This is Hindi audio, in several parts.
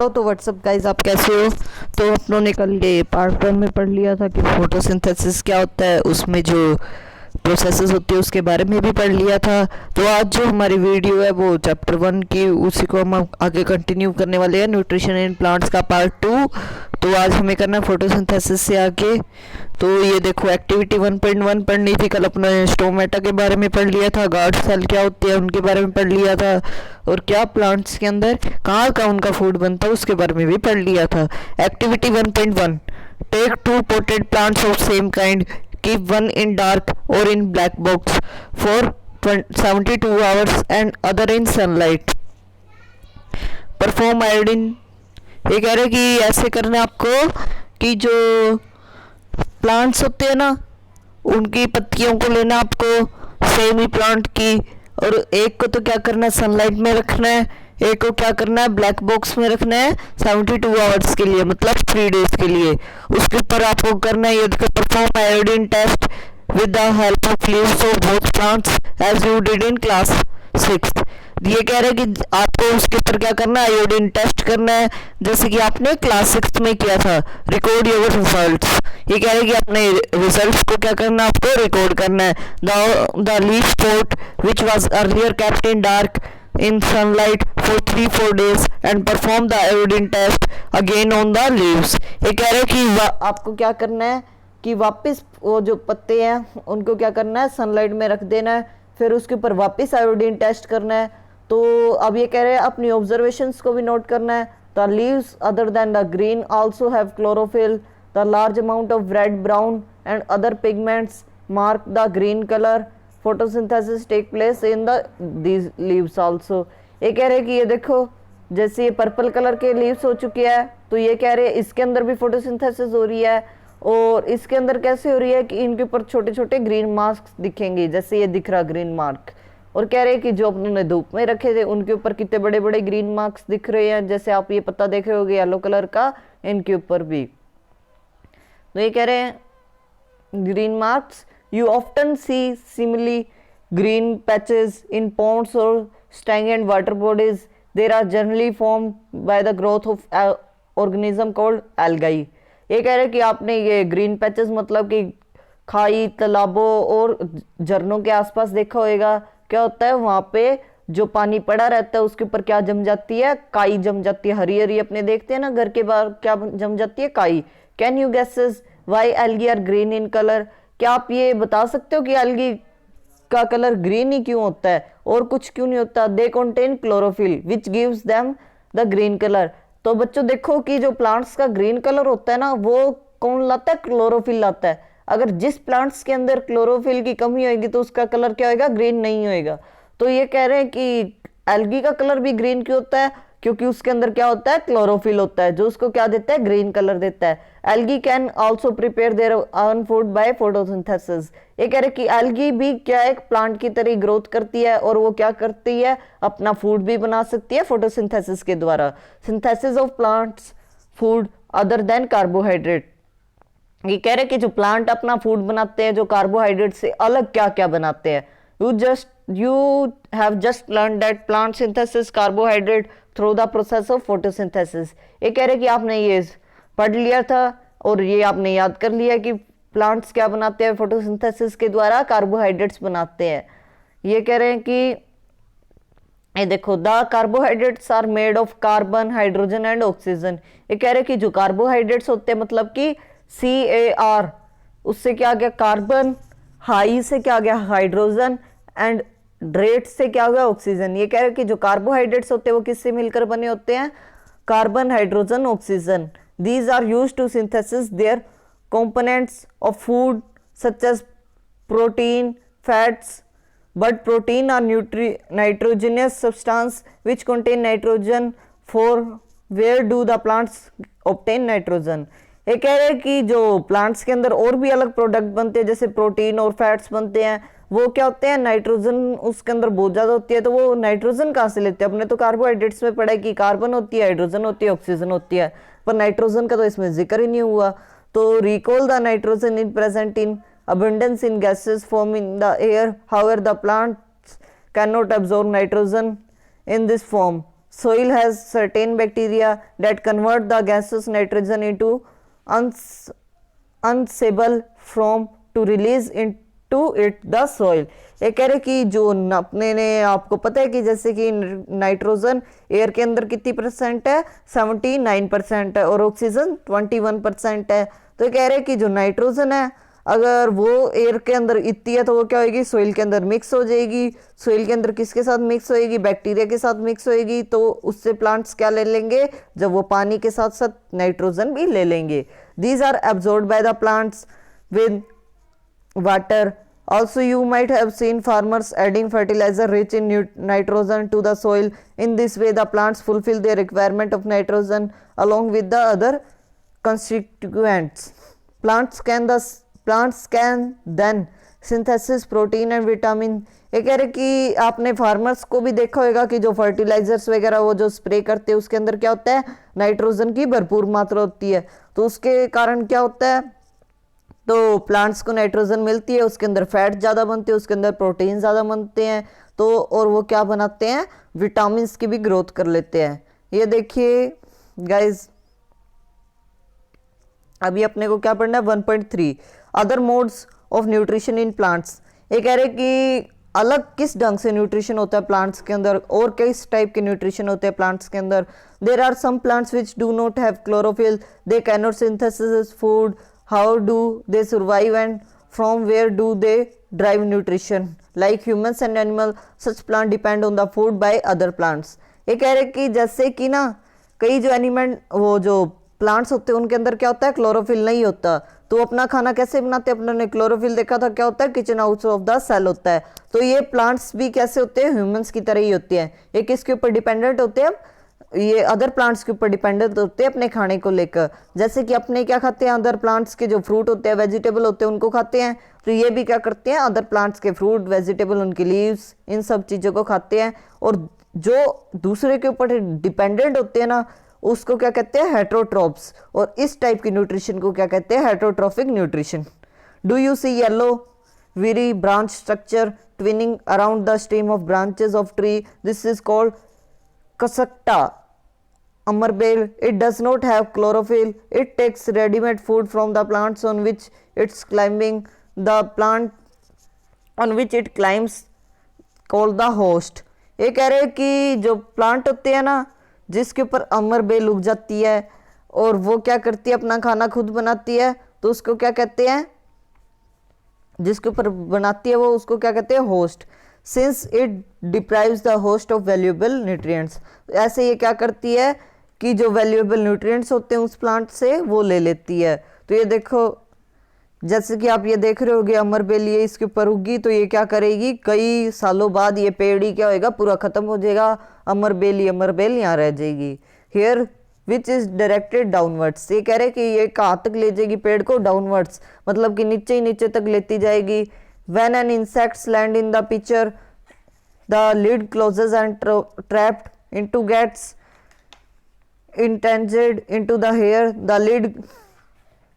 तो व्हाट्सअप गाइज, आप कैसे हो। तो अपनों ने कल ये पार्ट 1 में पढ़ लिया था कि फोटोसिंथेसिस क्या होता है, उसमें जो प्रोसेसेस होती है उसके बारे में भी पढ़ लिया था। तो आज जो हमारी वीडियो है वो चैप्टर 1 की, उसी को हम आगे कंटिन्यू करने वाले हैं, न्यूट्रिशन इन प्लांट्स का पार्ट 2। तो आज हमें करना है फोटोसिंथेसिस से आगे। तो ये देखो, एक्टिविटी 1.1 पढ़नी थी कल, अपने स्टोमेटा के बारे में पढ़ लिया था, गार्ड सेल क्या होते हैं उनके बारे में पढ़ लिया था, और क्या प्लांट्स के अंदर कहाँ का उनका फूड बनता है उसके बारे में भी पढ़ लिया था। Activity 1.1, take two potted plants of same kind, keep one in dark or in black box for 72 hours and other in sunlight. Perform iodine, ये कह रहे कि ऐसे करना है आपको कि जो प्लांट्स होते हैं ना उनकी पत्तियों को लेना आपको सेम ही प्लांट की, और एक को तो क्या करना है सनलाइट में रखना है, एक को क्या करना है ब्लैक बॉक्स में रखना है 72 आवर्स के लिए, मतलब 3 डेज के लिए। उसके ऊपर आपको करना है ये perform iodine test with the help of leaves of both plants as you did in class 6। ये कह रहे हैं कि आपको उसके ऊपर क्या करना है, आयोडीन टेस्ट करना है, जैसे कि आपने क्लास 6 में किया था। रिकॉर्ड योर रिजल्ट्स, ये कह रहे हैं कि अपने रिजल्ट्स को क्या करना है, आपको रिकॉर्ड करना है। The leaf spot which was earlier kept in dark in sunlight for 3-4 days and perform the iodine test again on the leaves। ये कह रहे हैं कि आपको क्या करना है कि वापस वो जो पत्ते हैं उनको क्या करना है सनलाइट में रख देना है, फिर उसके ऊपर वापस आयोडीन टेस्ट करना है। तो अब ये कह रहे हैं अपनी ऑब्जर्वेशंस को भी नोट करना है। The leaves other than the green also have chlorophyll, the large amount of red, brown and other pigments mark the green colour. Photosynthesis take place in the these leaves also. ये कह रहे हैं कि ये देखो, जैसे ये पर्पल कलर के लीव्स हो चुके हैं, तो ये कह रहे हैं इसके अंदर भी फोटोसिंथेसिस हो रही है, और इसके अंदर कैसे हो रही है कि इनके ऊपर छोटे छोटे ग्रीन मार्क्स दिखेंगे, जैसे ये दिख रहा ग्रीन मार्क। और कह रहे हैं कि जो अपने धूप में रखे थे उनके ऊपर कितने बड़े बड़े ग्रीन मार्क्स दिख रहे हैं, जैसे आप ये पत्ता देख रहे होगे येलो कलर का, इनके ऊपर भी। तो ये कह रहे हैं green marks you often see similarly green patches in ponds or stagnant water bodies. They are generally formed by the growth of organism called algae। ये कह रहे हैं कि आपने ये ग्रीन पैचेस मतलब कि खाई, तालाबों और झरनों के आसपास देखा होगा। क्या होता है वहाँ पे जो पानी पड़ा रहता है उसके ऊपर क्या जम जाती है, काई जम जाती है, हरी हरी अपने देखते हैं ना घर के बाहर, क्या जम जाती है, काई। Can you guesses why algae are green in colour? क्या आप ये बता सकते हो कि एल्गी का कलर ग्रीन ही क्यों होता है और कुछ क्यों नहीं होता? They contain chlorophyll which gives them the green colour. तो बच्चों देखो कि जो प्लांट्स का ग्रीन कलर होता है ना वो कौन लाता है, क्लोरोफिल लाता है। अगर जिस प्लांट्स के अंदर क्लोरोफिल की कमी होगी तो उसका कलर क्या होगा, ग्रीन नहीं होएगा। तो ये कह रहे हैं कि एल्गी का कलर भी ग्रीन क्यों होता है, क्योंकि उसके अंदर क्या होता है, क्लोरोफिल होता है, जो उसको क्या देता है, ग्रीन कलर देता है। Algae can also prepare their own food by photosynthesis. ये कह रहे कि एल्गी भी क्या एक प्लांट की तरह ग्रोथ करती है, और वो क्या करती है, अपना फूड भी बना सकती है फोटोसिंथेसिस के द्वारा। Synthesis of plants food other than carbohydrate. ये कह रहे कि जो प्लांट अपना फूड बनाते हैं, जो कार्बोहाइड्रेट से अलग क्या क्या बनाते हैं। you have just learned that plant synthesis carbohydrate through the process of photosynthesis। ये कह रहे कि आपने ये पढ़ लिया था और ये आपने याद कर लिया कि प्लांट्स क्या बनाते हैं, फोटोसिंथेसिस के द्वारा कार्बोहाइड्रेट्स बनाते हैं। ये कह रहे हैं कि ये देखो, the carbohydrates are made of carbon, hydrogen and oxygen. ये कह रहे कि जो कार्बोहाइड्रेट्स होते हैं मतलब कि CAR, उससे क्या आ गया कार्बन, हाई से क्या आ गया हाइड्रोजन, एंड ड्रेट से क्या हो गया ऑक्सीजन। ये कह रहे हैं कि जो कार्बोहाइड्रेट्स होते हैं वो किससे मिलकर बने होते हैं, carbon, hydrogen, oxygen. These are used to synthesis their components of food such as protein, fats. But protein are nitrogenous substance which contain nitrogen, for where do the plants obtain nitrogen. ये कह रहे हैं कि जो प्लांट्स के अंदर और भी अलग प्रोडक्ट बनते हैं, जैसे प्रोटीन और फैट्स बनते हैं, वो क्या होते हैं, नाइट्रोजन उसके अंदर बहुत ज्यादा होती है। तो वो नाइट्रोजन कहाँ से लेते हैं? अपने तो कार्बोहाइड्रेट्स में पढ़ा है कि कार्बन होती है, हाइड्रोजन होती है, ऑक्सीजन होती है, पर नाइट्रोजन का तो इसमें जिक्र ही नहीं हुआ। तो recall the nitrogen in present in abundance in gases form in the air, however the plants cannot absorb nitrogen in this form, soil has certain bacteria that convert the gaseous nitrogen into unstable form to release into it the soil। ये कह रहे कि जो अपने ने आपको पता है कि जैसे कि नाइट्रोजन एयर के अंदर कितनी परसेंट है, 79% है, और ऑक्सीजन 21% है। तो ये कह रहे कि जो नाइट्रोजन है अगर वो एयर के अंदर इतनी है तो वो क्या होगी, सोइल के अंदर मिक्स हो जाएगी। सोइल के अंदर किसके साथ मिक्स होएगी, बैक्टीरिया के साथ मिक्स होएगी। तो उससे प्लांट्स क्या ले लेंगे, जब वो पानी के साथ साथ नाइट्रोजन भी ले लेंगे। These are absorbed by the plants with water. Also, you might have seen farmers adding fertilizer rich in nitrogen to the soil. In this way, the plants fulfill their requirement of nitrogen along with the other constituents. Plants can then synthesize protein and vitamin। ये कह रहे कि आपने फार्मर्स को भी देखा होगा कि जो फर्टिलाइजर्स वगैरह वो जो स्प्रे करते हैं उसके अंदर क्या होता है, नाइट्रोजन की भरपूर मात्रा होती है। तो उसके कारण क्या होता है, तो प्लांट्स को नाइट्रोजन मिलती है, उसके अंदर फैट ज़्यादा बनते हैं, उसके अंदर प्रोटीन ज़्यादा बनते हैं। तो और वो क्या बनाते हैं, विटामिन की भी ग्रोथ कर लेते हैं। ये देखिए गाइज, अभी अपने को क्या पढ़ना है, 1.3 other modes of nutrition in plants. ये कह रहे कि अलग किस ढंग से न्यूट्रिशन होता है प्लांट्स के अंदर, और किस टाइप के न्यूट्रिशन होते हैं प्लांट्स के अंदर। There are some plants which do not have chlorophyll, they can not synthesis food. How do they survive and from where do they derive nutrition? Like humans and animals, such plants depend on the food by other plants। ये कह रहे कि जैसे कि ना कई जो एनिमल वो जो प्लांट्स होते हैं उनके अंदर क्या होता है, क्लोरोफिल नहीं होता। तो अपना खाना कैसे बनाते हैं, अपने ने क्लोरोफिल देखा था क्या होता है, kitchen out of the cell होता है। तो ये प्लांट्स भी कैसे होते हैं, ह्यूमंस की तरह ही होते हैं। ये किसके ऊपर डिपेंडेंट होते हैं, ये अदर प्लांट्स के ऊपर डिपेंडेंट होते हैं अपने खाने को लेकर। जैसे कि अपने क्या खाते हैं, अदर प्लांट्स के जो फ्रूट होते हैं, वेजिटेबल होते हैं, उनको खाते हैं। तो ये भी क्या करते हैं, अदर प्लांट्स के फ्रूट, वेजिटेबल, उनकी लीव्स, इन सब चीज़ों को खाते हैं। और जो दूसरे के ऊपर डिपेंडेंट होते हैं ना, उसको क्या कहते हैं, हेटरोट्रॉप्स। और इस टाइप की न्यूट्रिशन को क्या कहते हैं, heterotrophic nutrition. Do you see yellow very branch structure twining around the stem of branches of tree, this is called Casacta amarbale। It does not have chlorophyll. It takes ready-made food from the plants on which it's climbing, the plant on which it climbs called the host। ये कह रहे हैं कि जो प्लांट होते हैं ना, जिसके ऊपर अमरबेल उग जाती है और वो क्या करती है, अपना खाना खुद बनाती है, तो उसको क्या कहते हैं, जिसके ऊपर बनाती है वो उसको क्या कहते हैं, host. Since it deprives the host of valuable nutrients. ऐसे ये क्या करती है कि जो वैल्यूएबल न्यूट्रिएंट्स होते हैं उस प्लांट से वो ले लेती है। तो ये देखो, जैसे कि आप ये देख रहे होगे अमरबेल, ये इसके ऊपर उगी तो ये क्या करेगी, कई सालों बाद ये पेड़ ही क्या होएगा, पूरा खत्म हो जाएगा। अमरबेल यहाँ रह जाएगी। Hair which is directed downwards. ये कह रहे कि ये कहाँ तक ले जाएगी पेड़ को, डाउनवर्ड्स, मतलब कि नीचे ही नीचे तक लेती जाएगी। When an insects land in the pitcher, the lid closes and trapped into gets entangled into the hair. The lid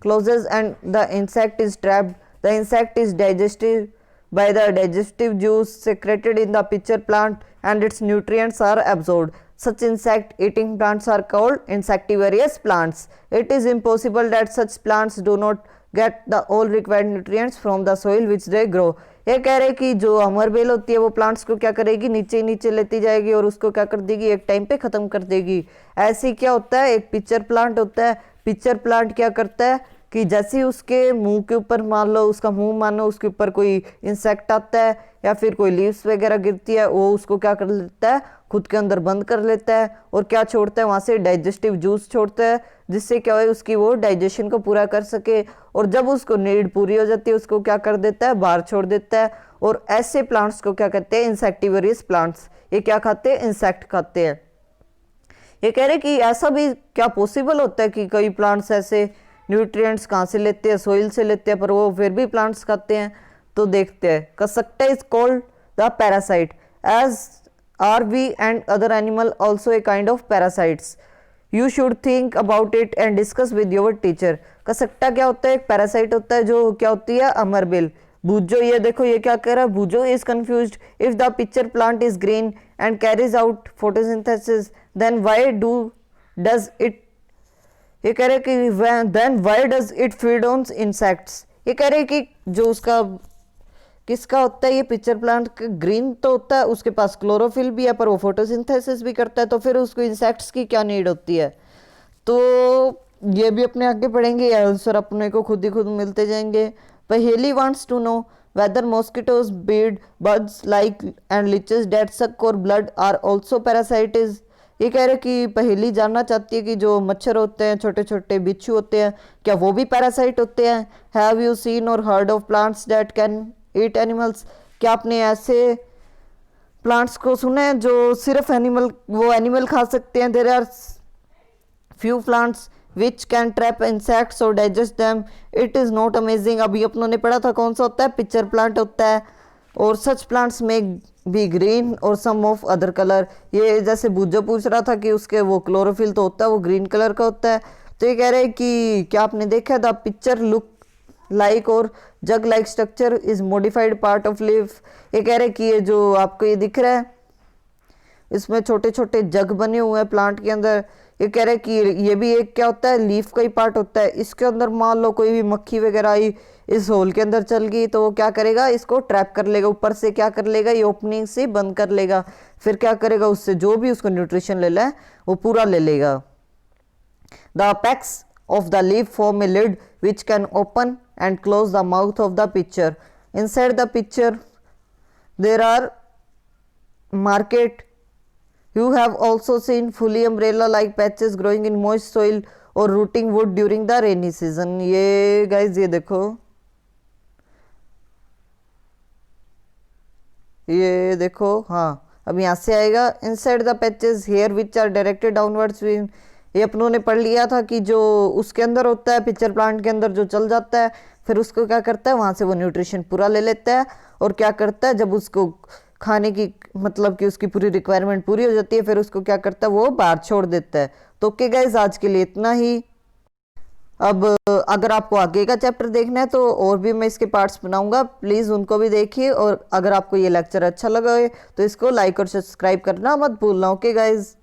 closes and the insect is trapped. The insect is digested by the digestive juice secreted in the pitcher plant and its nutrients are absorbed. Such insect eating plants are called insectivorous plants. It is impossible that such plants do not get the all required nutrients from the soil which they grow। ये कह रहे कि जो अमरबेल होती है वो प्लांट्स को क्या करेगी, नीचे ही नीचे लेती जाएगी और उसको क्या कर देगी, एक टाइम पे खत्म कर देगी। ऐसे क्या होता है, एक पिक्चर प्लांट होता है। पिक्चर प्लांट क्या करता है कि जैसे ही उसके मुंह के ऊपर, मान लो उसका मुंह, मानो उसके ऊपर कोई इंसेक्ट आता है या फिर कोई लीव्स वगैरह गिरती है, वो उसको क्या कर लेता है, खुद के अंदर बंद कर लेता है और क्या छोड़ता है, वहाँ से डाइजेस्टिव जूस छोड़ता है, जिससे क्या हो, उसकी वो डाइजेशन को पूरा कर सके। और जब उसको नीड पूरी हो जाती है उसको क्या कर देता है, बाहर छोड़ देता है। और ऐसे प्लांट्स को क्या कहते हैं, इंसेक्टिवरियस प्लांट्स। ये क्या खाते हैं, इंसेक्ट खाते हैं। ये कह रहे कि ऐसा भी क्या पॉसिबल होता है कि कई प्लांट्स ऐसे न्यूट्रिएंट्स कहाँ से लेते हैं, सोइल से लेते हैं, पर वो फिर भी प्लांट्स खाते हैं। तो देखते हैं। Cuscuta is called the parasite as are we and other animal also a kind of parasites. You should think about it and discuss with your teacher. Cuscuta क्या होता है, एक पैरासाइट होता है जो क्या होती है, अमरबेल। बूजो, ये देखो ये क्या कह रहा है, Boojho is confused if the pitcher plant is green and carries out photosynthesis, then why does it, ये कह रहे कि then why does it feed on insects। ये कह रहे कि जो उसका किसका होता है ये पिक्चर प्लांट ग्रीन तो होता है, उसके पास क्लोरोफिल भी है पर वो फोटोसिंथेसिस भी करता है, तो फिर उसको इंसेक्ट्स की क्या नीड होती है। तो ये भी अपने आगे पढ़ेंगे, आंसर अपने को खुद ही खुद मिलते जाएंगे। Paheli wants to know whether mosquitoes, bees, bugs like and leeches that suck or blood are also parasites। ये कह रहे कि पहेली जानना चाहती है कि जो मच्छर होते हैं, छोटे छोटे बिच्छू होते हैं, क्या वो भी पैरासाइट होते हैं। हैव यू सीन और heard of plants that can eat animals. क्या आपने ऐसे प्लांट्स को सुना है जो सिर्फ एनिमल खा सकते हैं। There are few plants which can trap insects और digest them, it is not amazing. अभी अपनों ने पढ़ा था कौन सा होता है, पिक्चर प्लांट होता है। और सच प्लांट्स में बी ग्रीन और सम ऑफ अदर कलर। ये जैसे बुज्जो पूछ रहा था कि उसके वो क्लोरोफिल तो होता है, वो ग्रीन कलर का होता है। तो ये कह रहे हैं कि क्या आपने देखा द पिक्चर लुक लाइक और jug like structure is modified part of leaf. ये कह रहे हैं कि ये जो आपको ये दिख रहा है इसमें छोटे छोटे जग बने हुए हैं प्लांट के अंदर। ये कह रहे हैं कि ये भी एक क्या होता है, लीफ का ही पार्ट होता है। इसके अंदर मान लो कोई भी मक्खी वगैरह आई इस होल के अंदर चल गई तो वो क्या करेगा, इसको ट्रैप कर लेगा, ऊपर से क्या कर लेगा, ये ओपनिंग से बंद कर लेगा। फिर क्या करेगा, उससे जो भी उसको न्यूट्रिशन ले ले वो पूरा ले लेगा। The apex of the leaf form a lid which can open and close the mouth of the pitcher. Inside the pitcher there are market. You have also seen fully umbrella like patches growing in moist soil or rooting wood during the rainy season. ये guys ये देखो, ये देखो, हाँ अब यहाँ से आएगा inside the patches here which are directed downwards। ये अपनों ने पढ़ लिया था कि जो उसके अंदर होता है पिक्चर प्लांट के अंदर जो चल जाता है फिर उसको क्या करता है, वहाँ से वो न्यूट्रिशन पूरा ले लेता है और क्या करता है, जब उसको खाने की मतलब कि उसकी पूरी रिक्वायरमेंट पूरी हो जाती है फिर उसको क्या करता है, वो बाहर छोड़ देता है। तो ओके गाइस, आज के लिए इतना ही। अब अगर आपको आगे का चैप्टर देखना है तो और भी मैं इसके पार्ट्स बनाऊंगा, प्लीज़ उनको भी देखिए। और अगर आपको ये लेक्चर अच्छा लगा है तो इसको लाइक और सब्सक्राइब करना मत भूलना। Okay guys.